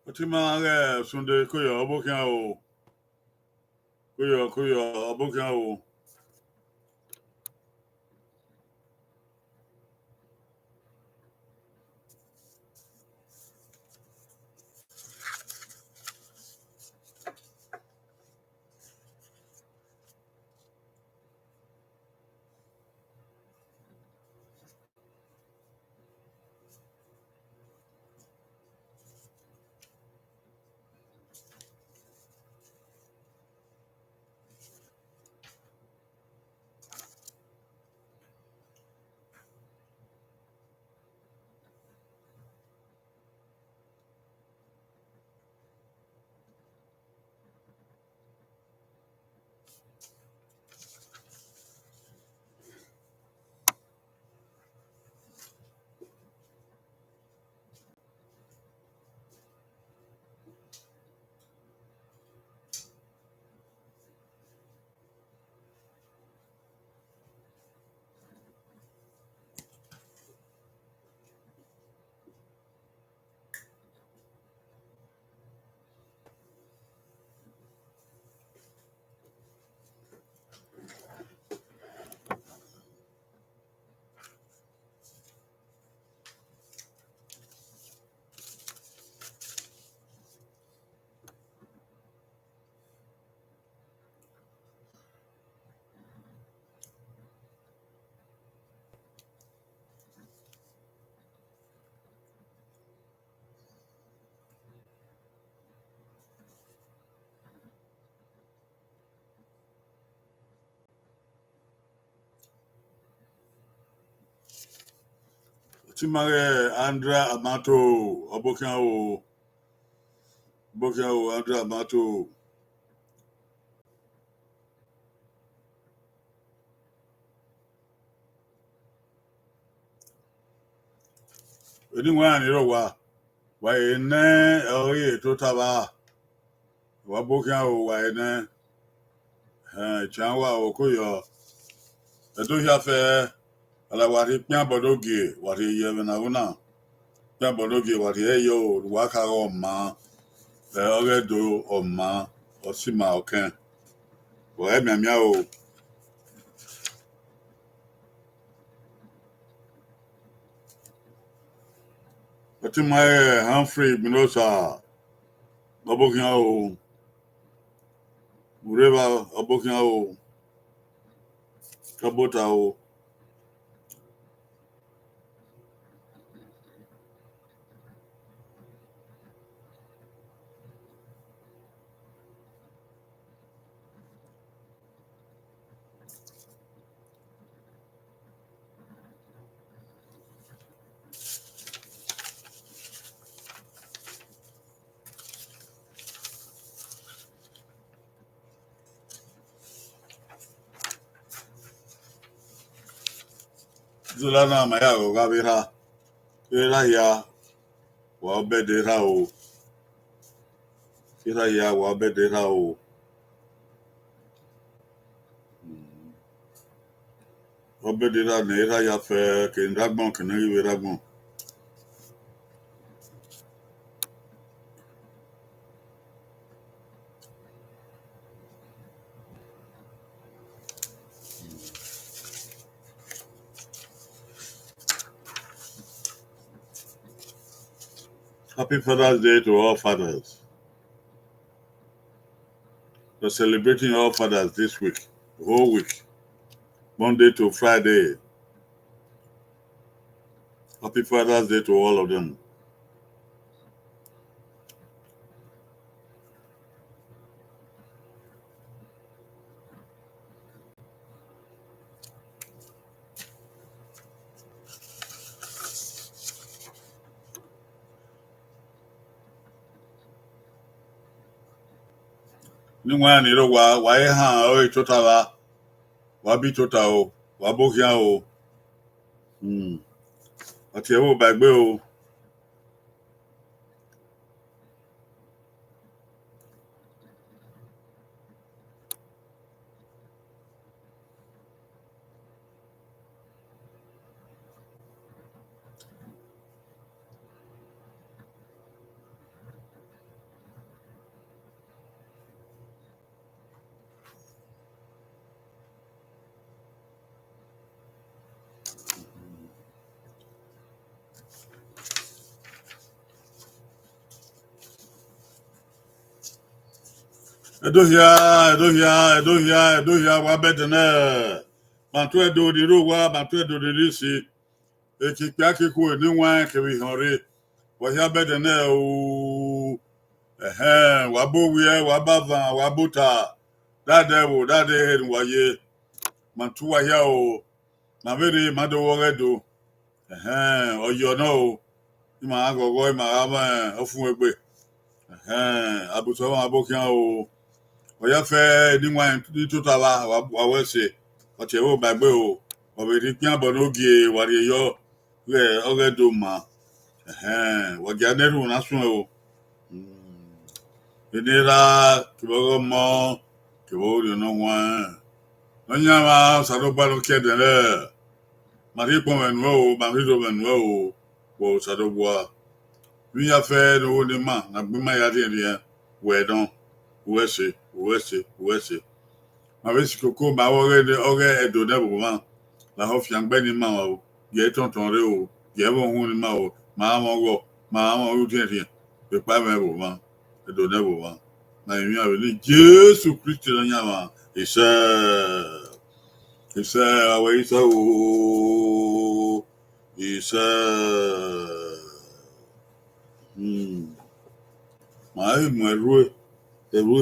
Otimanga Sunday Koyo Abokan o. Koyo Abokan o. Otimanga Andra Amato Abokan o. Abokan o Andra Amato. Anyone wa ene oye totaba. Wabokan o wa ene. Chanwa o Koyo. Edo hiafe ala wari pia bodoge wari yevena una. Pia bodoge wari eyo waka o ma. Oghe do o ma. Osima oken. Wa emia o. Otimanga Humphrey Minosa. Abokan o. Ureva Abokan o. Kabota o. Zulana maya o gabira. Era ya wa obedera o. Era ya wa obedera o. Obedera ne era ya fe ke ndagbon ke ne iwe ragbon. Happy Father's Day to all fathers. We're celebrating all fathers this week, the whole week, Monday to Friday. Happy Father's Day to all of them. Ningwa ni ro wa e han o chotala. Wa bi chota o. Wa bokia o. Ati e wo bagbe o. Edohia, wabedene. Mantwe do di ruwa, mantwe do di risi. Ekikaki ku ni wan kewi hore. Wahia bedene o. Wabo wiye, wabava, wabuta. Dade head waye. Mantu wahia o. Maveri mado woredo. Oyo no. Ima agogo, ima ama, ofun egbe. Abuso abokian o. Oya fe ni wan ni totala wa wese. Oche wo bagbe o. Obiri pian bonogie wari yo. We oredo ma. Wagianeru na sun o. Enera kibogo mo kibogo no wan. Onya ma sadoba no kedele. Mari pon enwo o, mari do enwo o. Wo sadobwa. Mi ya fe no ni ma na gbima ya de we don. Wese. Ma wesi koko ma oge edo ne bo ma. La ho fiang be ni ma o. Ye tonton re o. Ye bo hu ni ma o. Ma mo o tie. Pe pa me bo ma. Edo ne bo ma. Na mi a ni Jesu Christ na nya ma. Isa awe isa o. Isa. Ma e mo eru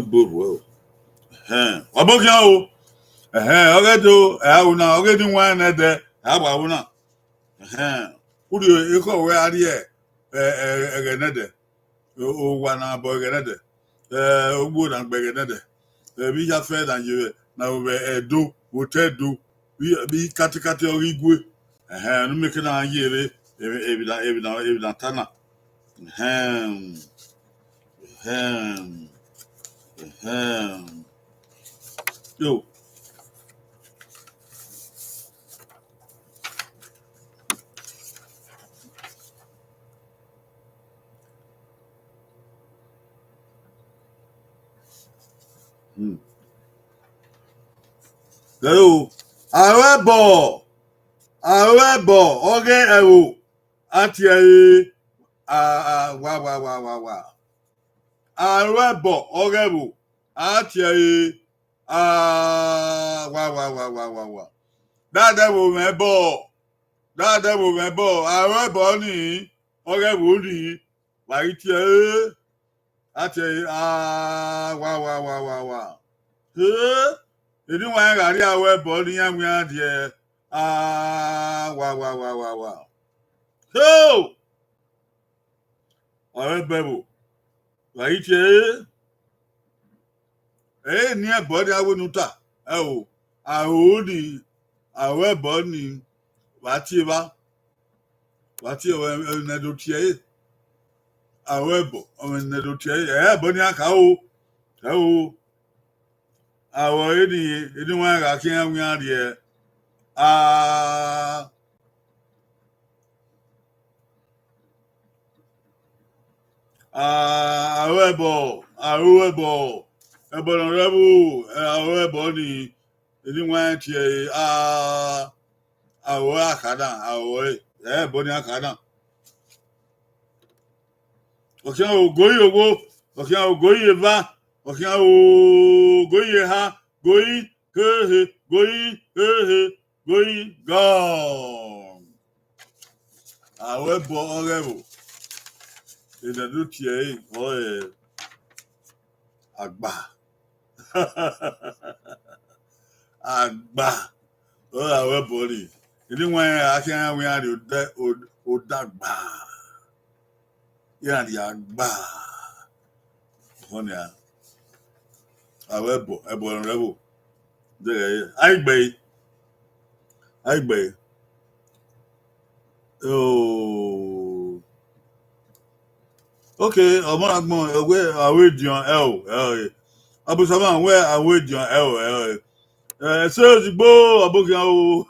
boru o. Wabokia o. Ogedo una ogedi nwa na de agba una. Uri iko we ari egenede. O wa na bo egenede. Ogbo na gbe egenede. Bi ya fe na ye na we edo hotedo bi katikati origwe. No make na yere ebida tana. Yo. Hello. Arebo. Oge ewo. Ati wa. Arebo oge ewo. Ati wa. Dade wo mebo. Arebo ni oge ewo ni. Wa iti ati wa. Ini wa ngari awebo ni yanwe adie. Wa. So, Arebo. Wa iti ni ebodi awonuta. O. Ahodi awebo ni wati o nedotie. Awebo o nedotie. Boni aka o. Awo ini wa ga kian wi adie. Awebo. Ebono rebu. Awebo ni ini wa tie. Awo akada. Awo boni akada. Okian ogoyi owo. Okian ogoyi eva. Okian ogoyi ha. Goyi gone. Awebo orebo. Inedu tie agba. Awebo ni. Ini wa akian wi ari odagba. Ya di agba. Honia. Awebo rebo. Aigbe. Oh. Okay, omoragbon ewe awedion Abusama we awedion so zigbo abokian o.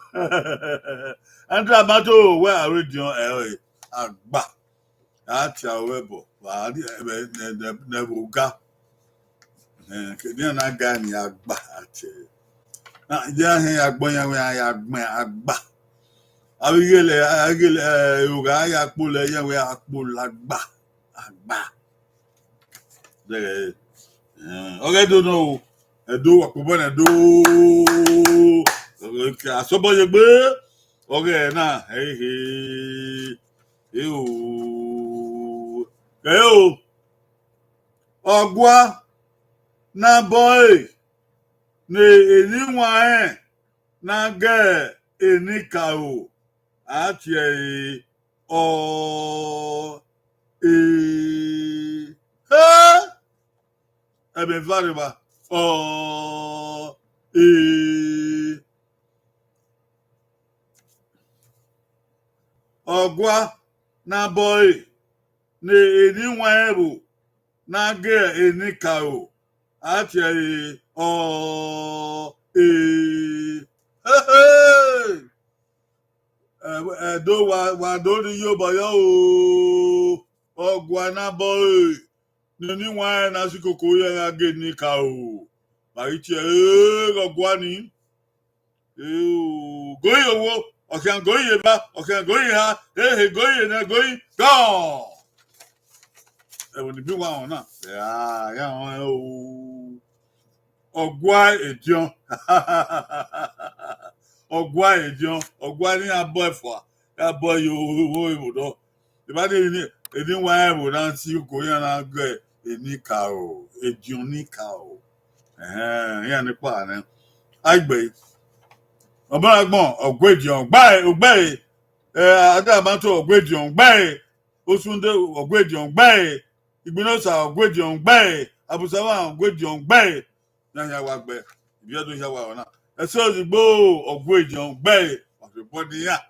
Andra mato we awedion agba. Ati awebo. Wa di nebuga. Kedi na ga ni agba ati. Na ja he agbon yan we agba. Agele uga ya pole yan we apolagba. Agba. Okay, don't know. Do akubona do. Okay, asobo yegbe. Okay, na. Hey. Eu. Ogwa na boy. Ne eniwa na ge enika o. Atie o ha ebe variba o ogwa na boy na eniwa ebu na ge enika o atie o do wa do ni yo boyo o ogwa na boy ni wa na sikoko ya ge enika o bari ti ogwa ni goyi owo okan goyi ba okan goyi ha goyi na goyi go e ni bi wa on na ya o ogwa edion ogwa edion ogwa ni abo efo abo yo ibodo e ba de ni wa e bo na ti ko yan na ge enika o edion nika o ya ni pa na agbe ogbon ogwedion gba adamato ogwedion gba osunde ogwedion gba igbinosa ogwedion gba abusawa ogwedion gba ya wa gbe ibi odun ya wa ona eso digbo ogwedion gba body ya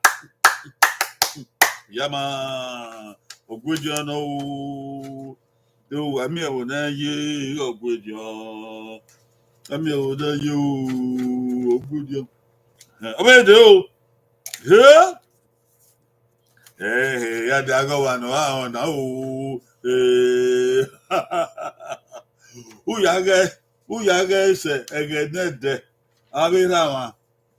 yama ogwedion o do ami e wo na ye ogwedion ami e wo na ye ogwedion obede o ya de agawa no ahun na o uyaga se egenede abira wa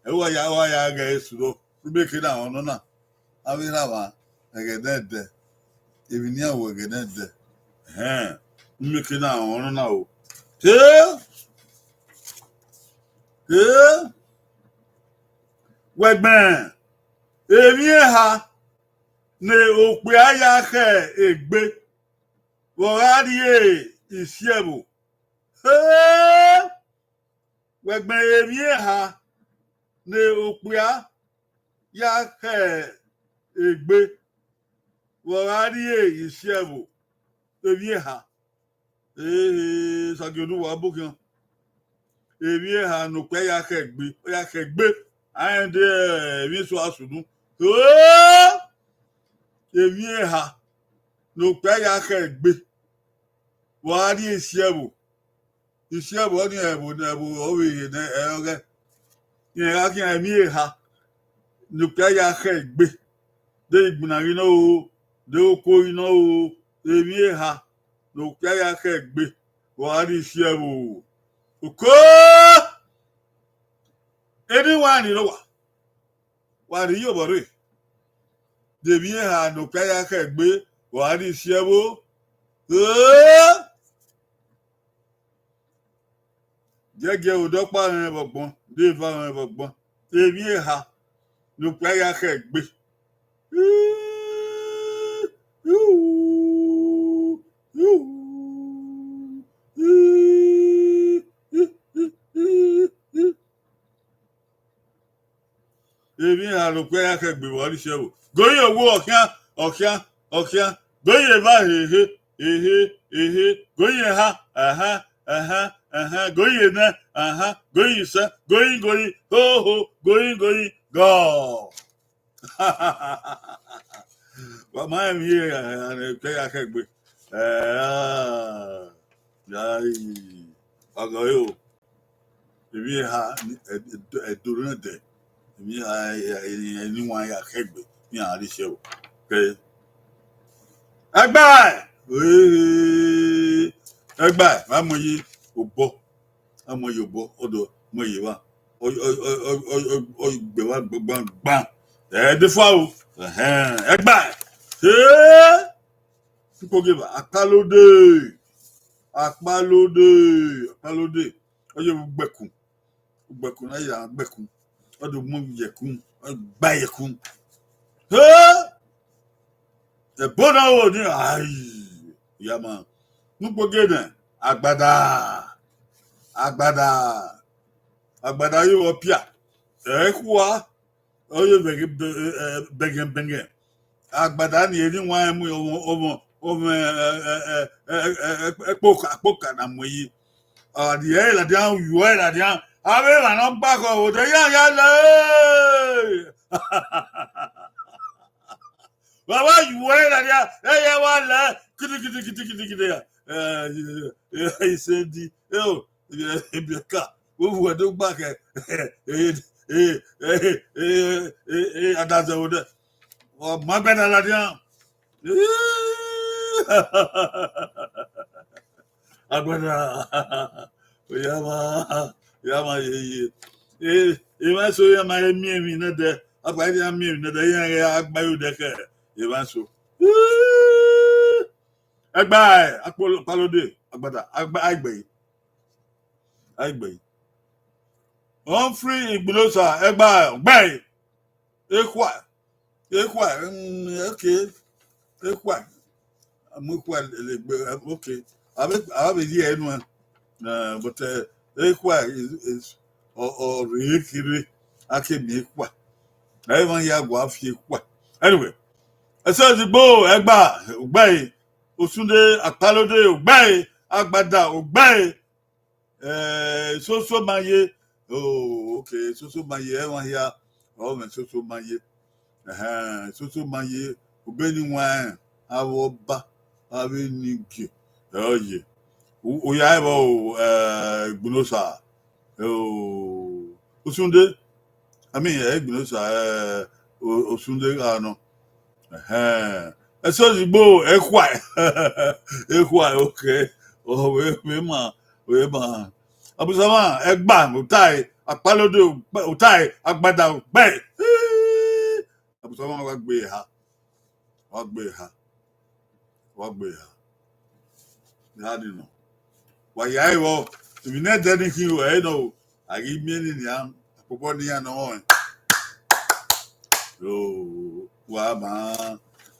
ewa ya ga esuro rubeke na onu na abira wa egenede ebini awo egenede mmeke na onu na o wegben emi ha ne ope aya ke egbe worarie isiebo wegben emi ha ne ope aya ke egbe worarie isiebo emi ha sagodu wa bukan emi ha no pe aya ke egbe oya ke egbe and emi so asunu emi ha no pe ya ke gbe wa ri isiebo oni ebo owe ne oge ni ra ki emi ha no pe ya ke gbe de igbunari no o de oko ina o emi ha no pe ya ke gbe wa ri isiebo oko anyone ni wa ri yo bore debi ha no pe ya ke gbe wa ri isiebo gẹ́gẹ́ òdọ́pá rẹ̀ bọ̀gbọ́n déèfà rẹ̀ bọ̀gbọ́n èmi ìhà ló pẹ́ ya kẹ́ gbé. èmi ìhà ló pẹ́ ya kẹ́ gbé wọ́n ní ṣẹ́wò góyè owó ọ̀kíá góyè bá hehe góyè ha going na going sa going ho going go wa ma mi pe ya ke gbe yai agoyo ebi ha eduru na de mi ha ni wa ya ke gbe mi a ri se o ke agba ma mo yi obo amo yobo odo mo yi wa o gbe wa gbagban de fa o egba ko give akalode akpalode oye ugbekun na ya gbekun odo mo yekun gba yekun e bona o ni ai ya ma nupo gene agbada yo opia e kwa oye bege agbada ni eni wan mu omo epoka na mo yi the air la down you are la down ave la no back o de ya le baba you are la down e ya wa la kiti ya he said oh e ka wo do back adaza o de o magbena la down agbada yama ye e so ya ma mi na de agba ya mi na de ya agba yo de ke e ma so agba apolo palode agbada agba on free igbosa agba ekwa okay ekwa amukwa okay abe di enu but ekwa is or rekiri akemi ekwa even ya gwa fi ekwa anyway ese digbo egba osunde apalode ogba agbada ogba so maye oh okay so maye even ya oh me so maye so maye obeni wan awoba abe nige oye oya ebo igbonosa osunde I mean igbonosa osunde ano eso zigbo ekwa okay we ma abusama egba utai apalode utai agbada gbe abusama wa gbe ha ya di no wa ya iwo if you need anything you know agi mi ni ya popo ni ya no yo wa ma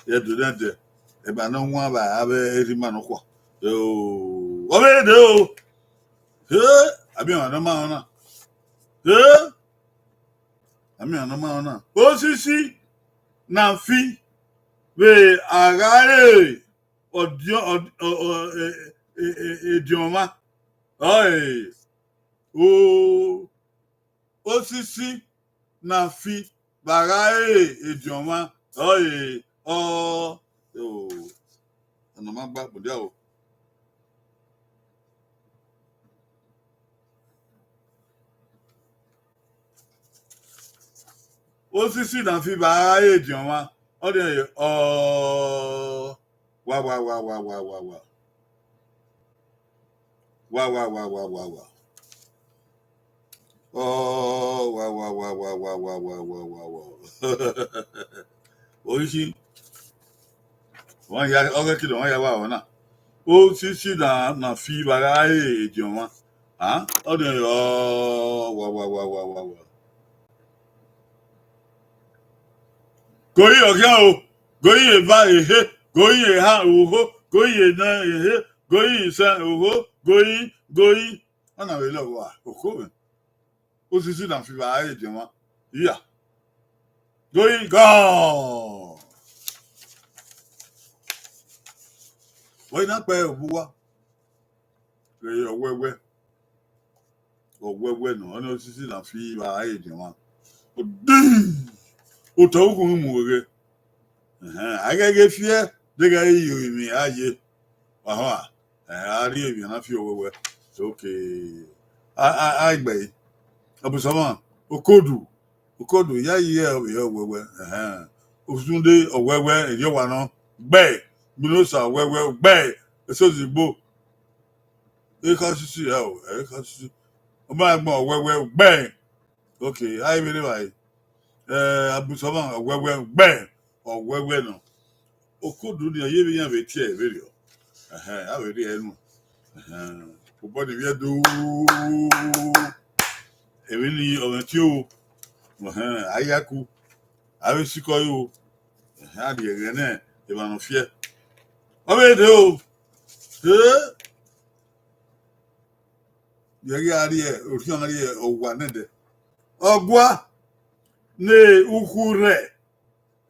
ye do de e ba no nwa ba abe eri ma no kwa yo o be de o abi ona ma ona ami ona ma ona osisi na fi we agare odio idioma oi o osisi na fi bagare idioma oi o ana ma gba pode o osisi na fi bagare idioma o de o wa oh wow oishi won ya oge kido won ya wa ona o sisi na fi bara ejioma o de wa goyi ogia o goyi eva ehe goyi eha oho goyi na ehe goyi isa oho goyi ona we lo wa okowe osisi na fi bara ejioma iya goyi go wọ́n iná pẹ́ òbúwá ọ̀wẹ́wẹ́ nà ọ́nà osisi nà fi ibà ayé dì wọn òtò òkú mú wèrè agẹ́gẹ́ fíẹ́ dẹ́gà iyò ìmì ayé ọ̀hún àárí èmì náà fi òwẹ́wẹ́ sókè àgbẹ̀ yìí ọ̀bùsọ̀mọ̀ òkòdù yá yíyẹ ọ̀wẹ́wẹ́ òsúndé ọ̀wẹ́wẹ́ ìyẹ́wà náà gbẹ́ẹ̀ gbinosa wewe gbe esozigbo ekasisi ya o ekasisi o ma gbon wewe gbe okay ai bele bai abusoma wewe gbe o wewe no okodu ni aye bi yan be tie be ri o a we ri enu Body we do. Even the two. Ayaku. I will see you. How do you get the one of fear? Oh, do. Yari, or one. Ogwa ne ukure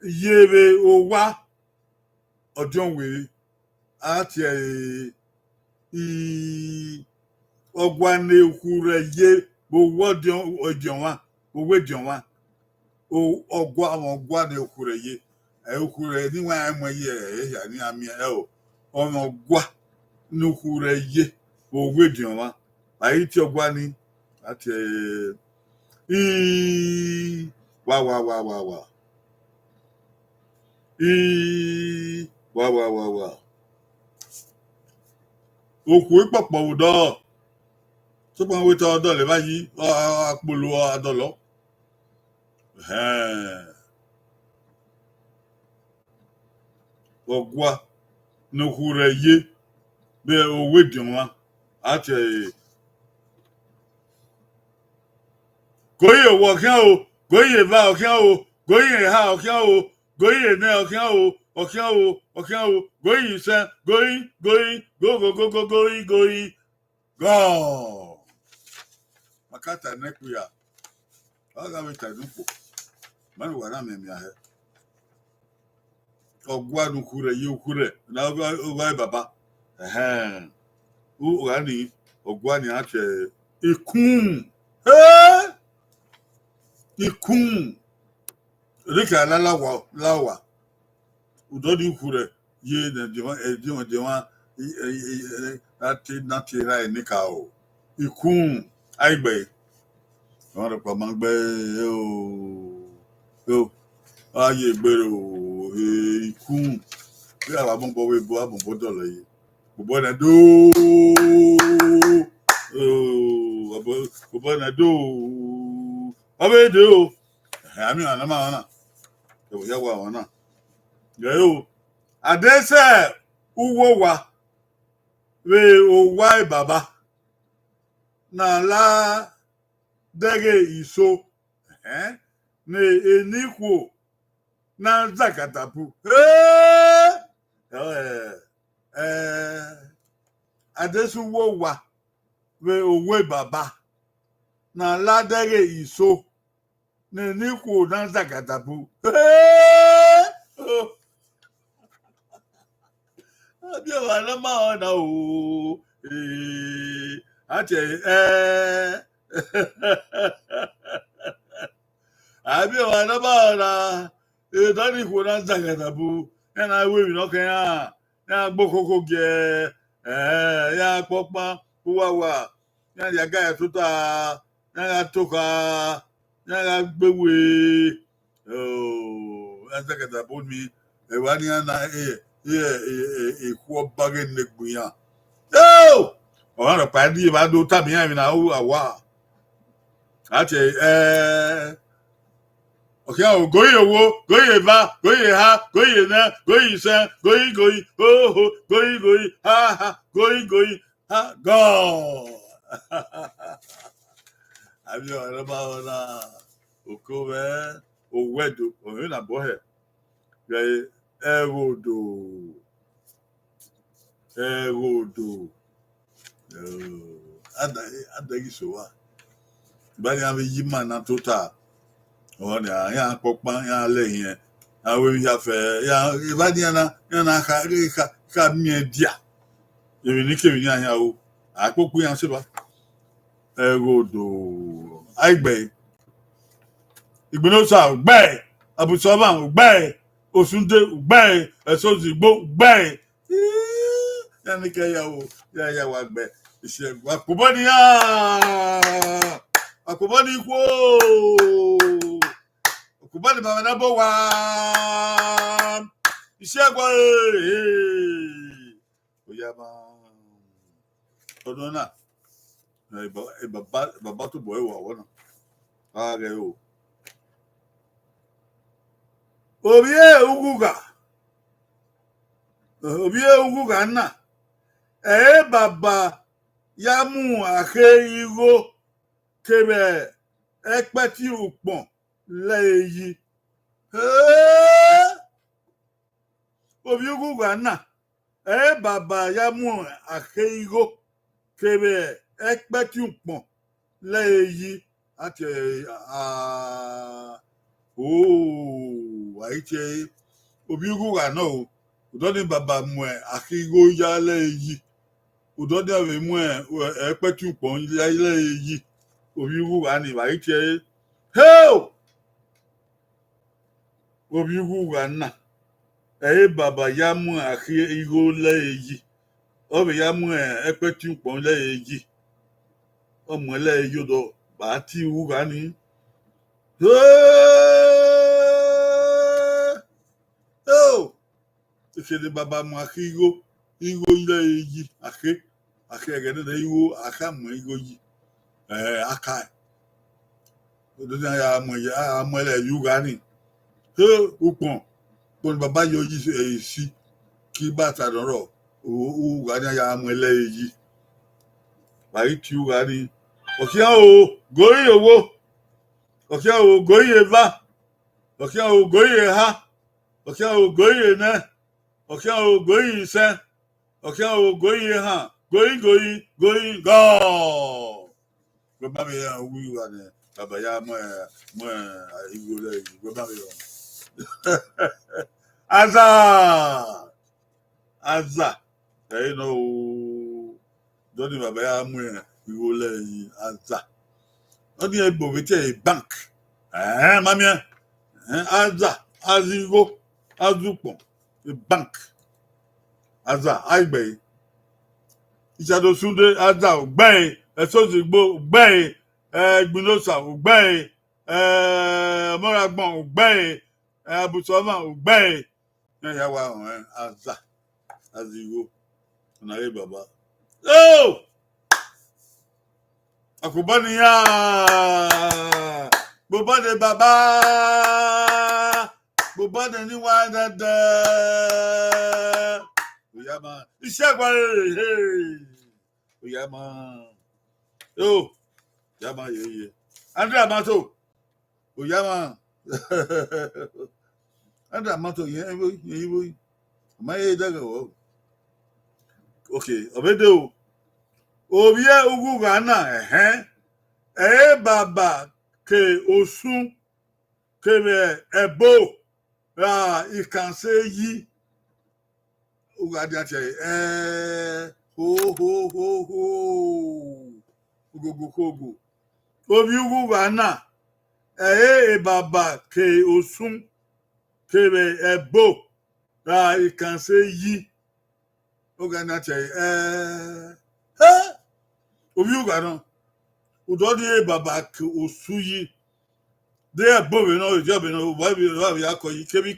yebe owa ojonwe ati ogwa ne ukure ye bo wodion odionwa owe dionwa ogwa ne ukure ye ukure ni wa amo ye ya ni ami o ono ogwa ne ukure ye owe dionwa ayi ti ogwa ni ati wow. Wow. Oku ipopo udo. So pon we to do le bayi apolo adolo. Ogwa no kure ye be owe dinwa ati goye wo kan o goye ba o kan o goye ha o kan o goye ne o kan o goyi sen goyi go makata nekuya aga we tadupo manu wara memi ahe ogwa nukure yukure na ogwa baba u gani ogwa ni ache ikun ikun rika lawa udodi ukure ye na dewa ati ra nika o ikun aigbe won pa magbe o aye gbere o ikun bi ala bombo we bo abombo dolo yi bobo na do bobo na do abe do ami ana ma na o ya wa ona yo adese uwo wa we o wa baba na la dege iso ne enikwo na zakatapu adese uwo wa we o we baba na la dege iso ne enikwo na zakatapu Abi wa na ma na o ate abi wa na ba na dani ko na zagata bu na we mi no kan ya gbokoko ge ya popa wa ya ya ga tuta ya toka ya gbewe zagata bu mi e wa ni na equal bargain negbuya. Oh! On a padi ba do tabi yan na o awa. Ati okay o goyi owo, goyi ba, goyi ha, goyi na, goyi san, goyi goyi, ha, goyi, ha, go. Abi o ba ona oko we o wedo, o na bo he. Gay erodo. Ada isowa. Bani ave yima na tota. O ni ya popan ya le yen. Awe ya fe ya bani na ka mi dia. Ebi ni ke mi ya o. Apoku yan se ba. Erodo. Aigbe. Igbinosa gbe. Abusoba gbe. Osunde gbe. Esozigbo gbe. Ya ni ke ya o. Ya wa gbe. Ise akobani ya. Akobani ko. Akobani ba na bo wa. Ise gbo oya ma. Odona. Baba to boy wa wona. Are o. Obie uguga na. baba yamu ake igo kebe ekpeti upon leyi obiugu gana baba yamu ake igo kebe ekpeti upon leyi ati aiche obiugu gana o udoni baba mu ake igo ya leyi udoni ave mu ekpeti upon leyi obiugu gani aiche obiugu gana baba yamu ake igo leyi obe yamu ekpeti upon leyi ọmọ ẹlẹ́yìí yóò dọ̀ bá tí ìwú ká ní. Ìṣèlè bàbá mu àkí igbó ilẹ̀ yìí àké ẹ̀gẹ́ nílẹ̀ igbó àkàmù igbó yìí àká ẹ̀. Òdòdó àmọ̀ ẹlẹ́yìí ká ní. Upọ̀n pọ̀n bàbá yọ yìí sí kí bàtà lọ́rọ̀ òwú ká ní àmọ̀ ẹlẹ́yìí. Bàyí tí ìwú ká ní. Ọ̀kíá o gòrí owó ọ̀kíá o gòrí ẹ̀bá ọ̀kíá o gòrí ẹ̀há ọ̀kíá o gòrí ẹ̀nẹ́ ọ̀kíá o gòrí ìṣẹ́ ọ̀kíá o gòrí ẹ̀hán gòrí gọ́ọ̀. Gbọ́dọ̀ mi yẹn owó ìwà ni bàbá yá mọ́ ìwò lẹ́yìn gbọ́dọ̀ mi yẹn. Aza ẹ̀yin náà o dọ́ni bàbá yá mọ́ ìwò lẹ́yìn aza. Wọ́n ní ẹgbẹ́ òwe tí ẹ̀ bank mami aza azigo azupọ̀ bank aza àìgbẹ̀ yìí ìṣàdọ̀súndé aza ògbẹ́yìn ẹ̀sọ́sìgbò ògbẹ́yìn gbinosa ògbẹ́yìn mọ́ragbọ̀n ògbẹ́yìn abùsọ́mà ògbẹ́yìn ẹ̀yàwó àwọn aza azigo ọ̀nà ayé bàbá. Akubaniya bobade baba bobade ni wa dada oyama iṣẹ́gun oyama yama yeye Andre Amato oyama Andre Amato yẹn wo ọmọ yẹn dẹgẹ wọ okay ọbẹdẹ o. Obie ugwu gana baba ke osun kebe ebo ikanse yi ugadi ati ho ugogo kogo obi ugwu gana baba ke osun kebe ebo ikanse yi ugadi ati obi ugana udodi baba ke osuyi de above no job no why we akoyi kebi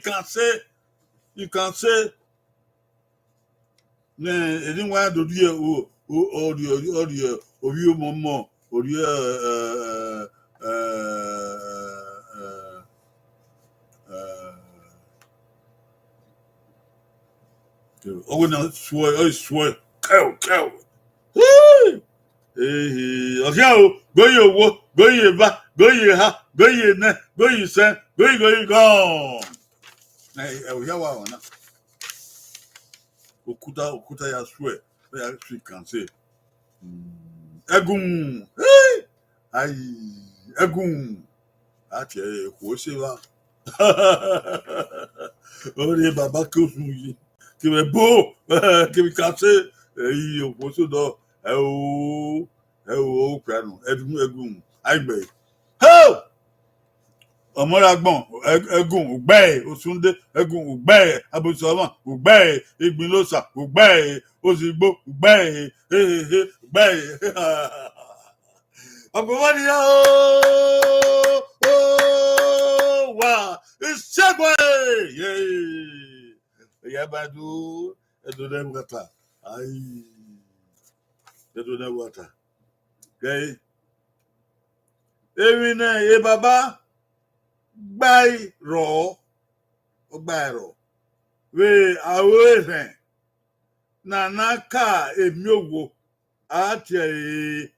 you can say ne edinwa dodu ye o obi omomo ori ogo na swore cow ọ̀kẹ́ o gbóyè owó gbóyè bá gbóyè ha gbóyè nẹ gbóyè sẹ́ gbóyè gan-an. Ẹ̀wòyá wà wọ̀n náà. Òkúta ya sú ẹ̀ ó yà sí kànṣe. Ẹ̀gùn ẹ̀gùn àti èkó ṣe wá. Orí bàbá kí o sùn yìí kí wẹ́ bó kí wẹ́ kànṣe èyí òkú sódò. Piano egun àìgbẹ̀ ọmọragbọ̀n egun ògbẹ́ òsúndé egun ògbẹ́ abùsọ̀mọ̀ ògbẹ́ ìgbìnlọ́sà ògbẹ́ òsìgbò ògbẹ́ ògbẹ́ ọ̀gbọ̀nmọ́nìyàn wà ìṣẹ́gun ẹ̀yà bá dùn ẹ̀dùn ẹ̀mùkàtà ẹ̀dùn ẹ̀mùkàtà. Okay. Èmi náà yé bàbá gbáì rọ̀ wé àwọ̀ ẹ̀fẹ̀ Nanaka emiowo ate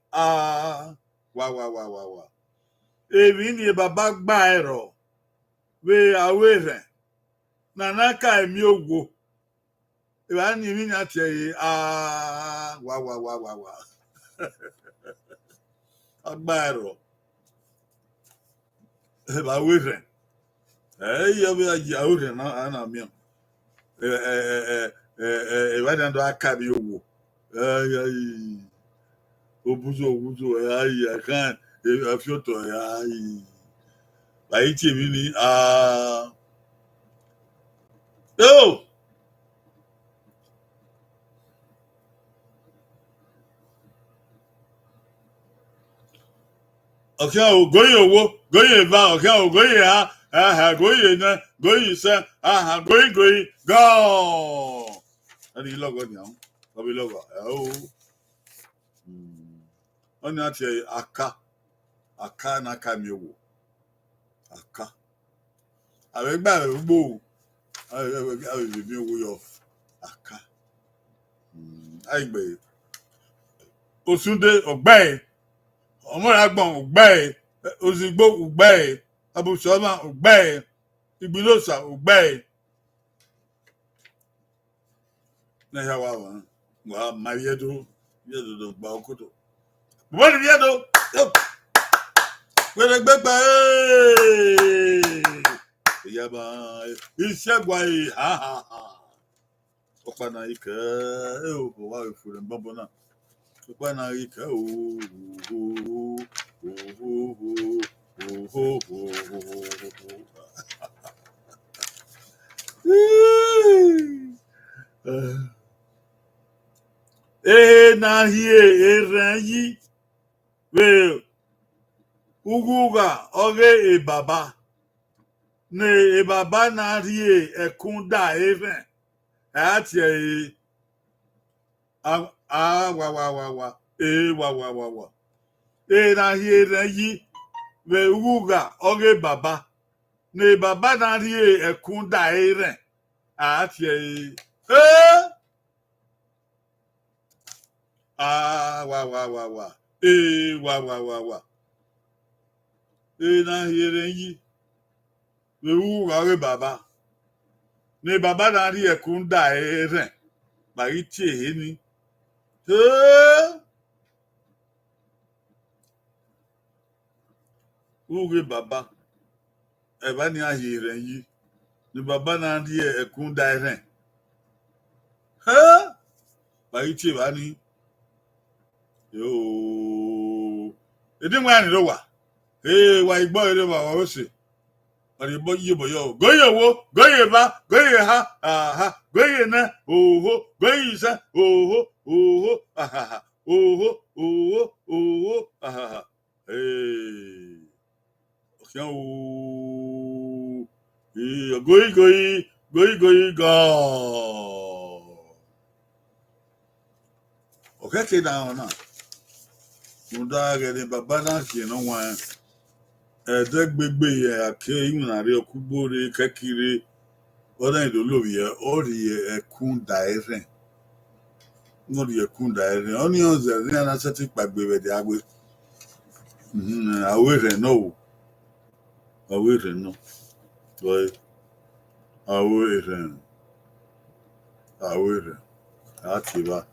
wa. Ebi ni baba gba ero we awere. Nanaka emiowo. Ebi ni mi ate wa. Agba ero. Eba awere. Yobe aji awere na mi. Ebi ndo aka bi owo. Obuzo I can't if you to like really oh okay go va okay go go go say go ani logo now go be logo oni ati aka na aka mi owo aka awe gba gbo awe mi owo yo aka aigbe osunde ogbe omораgbon ogbe ozigbo ogbe abusoma ogbe igbilosa ogbe na ya wa mariedo yedo gba okoto bo ni yedo gbegbe yaba isegwa ha opana ike o wa ifure mbombo na opana ike na hie eranyi we uguga Oghe baba ne baba na rie ekunda even ati wa na hie eranyi we uguga Oghe baba ne baba na rie ekunda even ati wa na hiere yi we Oghe baba ne baba na ri ekun da ere ba iti ehe ni Oghe baba e ba ni ahiere yi ne baba na ri ekun da ere ba iti ba ni yo edin wa ni lo wa wa igbo ere wa o se ari bo yibo yo goyewo goyeba goyeha aha goyena oho goyisa oho aha oho aha okian goyi go okay ke down na muda ge baba na ki no wan edegbegbe ya ake inari okugbore kekiri oda idolobi ya ori ekun daire ori ekun daire oni oze ni ana seti pagbe de agbe awere no boy awere atiba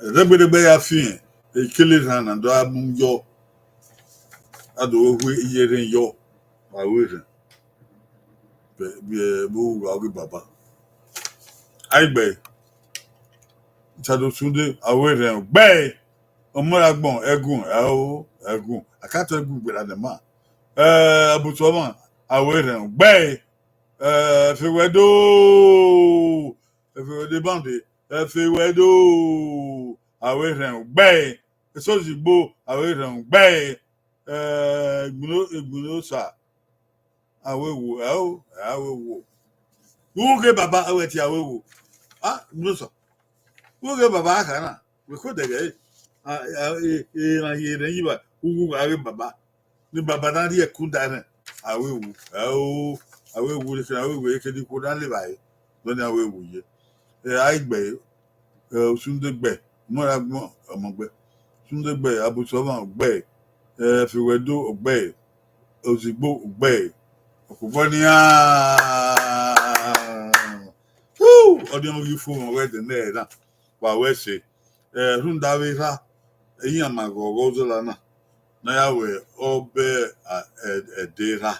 edegbegbe ya fin ekele na ndo amu yo ado ohu iyere yo awere be bu Oghe baba aigbe chado sunde awere gbe omораgbon egun akato egun gbera de ma abutoma awere gbe fewede bande fewede awere gbe esozigbo awere gbe egbuno sa awewo Oghe baba aweti awewo nuso Oghe baba akana we ko dege na yere yiba Oghe baba ni baba na ri ekunda na awewo awewo le kana awewo ke di ko dan le bayi lo ni awewo ye aigbe Sundegbe, Moragmo, Amogbe, Sundegbe, Abusova, Ogbe, Fiwedo, Ogbe, Ozigbo, Ogbe, Okubonia. Audio you phone where the name, while we say, Rundavira, Yamago, Rosalana, Nayawe, Obe, a dera.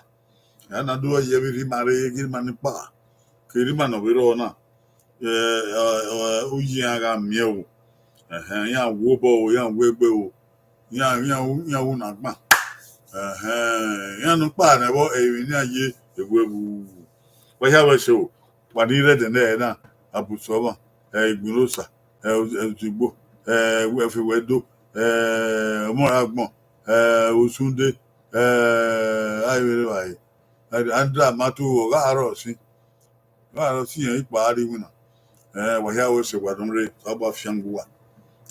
And I do a yevi marry, Gilmanipa, Kiriman of Verona, Ujiaga Mew, Yan Wobo, Yan Webo, Yan Unagma, Yan Pan, about a ye, the Webu. Why have a show? What he read in there now, Abusova, Gulosa, Zibo, Wefiwedo, Moragmo, Usunde, I will. Andra Matu, Garosi, Garosi, body winner. Why I was a Wadumre, Saba Shangua.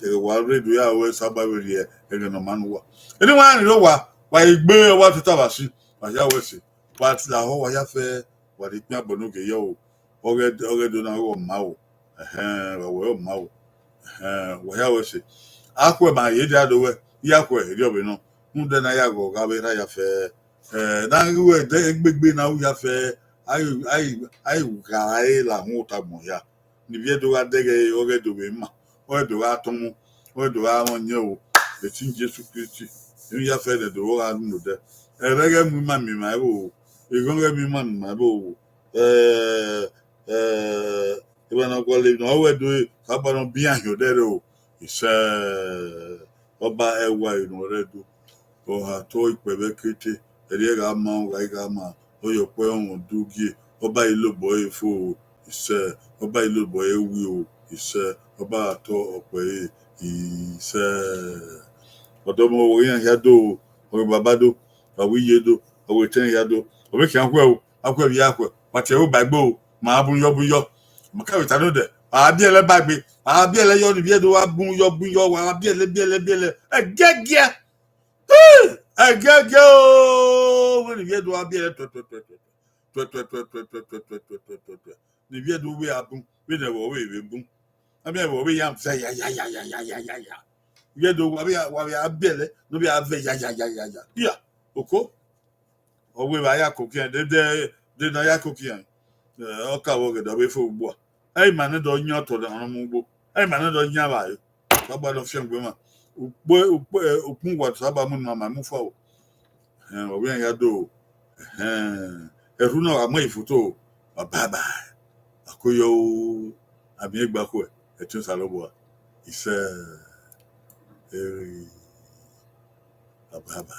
The wild radio always Saba here, and no manua. Anyone know why bear what to Tabasi, why I was it. But the whole affair, what it never look at yo, Oghe do not go Mao, well, Mao, why I was it. Aqua my idiot away, Yakwe, Yobino, Mundanayago, Gabera affair. Now you were big now you have I guy la mota moya. Niviedo adege oge do bema. Or do atomo, or do I want you? The thing just pretty. You have fed the door I know that. A reggae mammy, my boo. You gonna get me man, my boo. When I go live, no, do it. How about behind your dead? It's Oba Ewa in Oredo. Or her toy Quebec. Eriega ma Gaigama, or your poem Dugi, or by little boy fool, is or by little boy will, is about to away, he said. Odomo Wian Yado, or Babado, or we Yedo, or we ten Yado, or we can well, Aqua Yakwa, but you by bow, Mabu Yobuyo, Macavita, I'll be a baby, I'll be a yon Yedo, Abu Yobuyo, I'll be a lebele, a gag. I get go when you do a beer to the beer do we are boom, we never we boom. I mean, we am say, ya. You do what we are belly, no be a ya. Yeah, okay. Or we are cooking, the Naya cooking. Okay, we'll get away for boy. I man, don't you to the animal. I man, don't you have about of young women. Upon what Sabamun, my move forward. Obi ya do ehru na amai foto baba akoyo abi egba ko e tun salobo ise baba